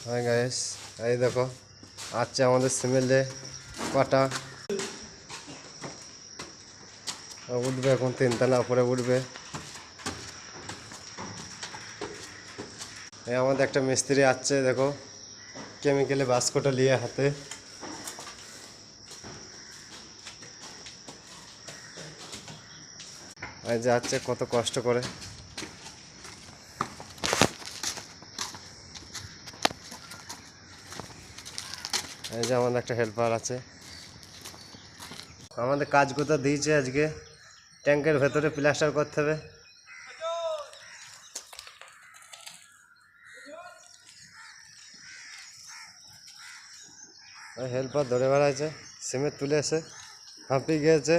Hi guys, এই দেখো আচ্ছা আমাদের সিমেন্টে পাটা উঠবে, এখন 3 তলা উপরে উঠবে। এই আমাদের একটা মিস্ত্রি আসছে, দেখো কেমিক্যালে বাস্কটা নিয়ে হাতে। এই যে যাচ্ছে কত কষ্ট করে। এই যে আমাদের একটা হেল্পার আছে। আমাদের কাজ কোথা দিয়েছে আজকে, ট্যাঙ্কের ভেতরে প্লাস্টার করতে হবে। হেল্পার ধরে বেড়াচ্ছে, সিমেন্ট তুলে এসে হাঁপিয়ে গিয়েছে।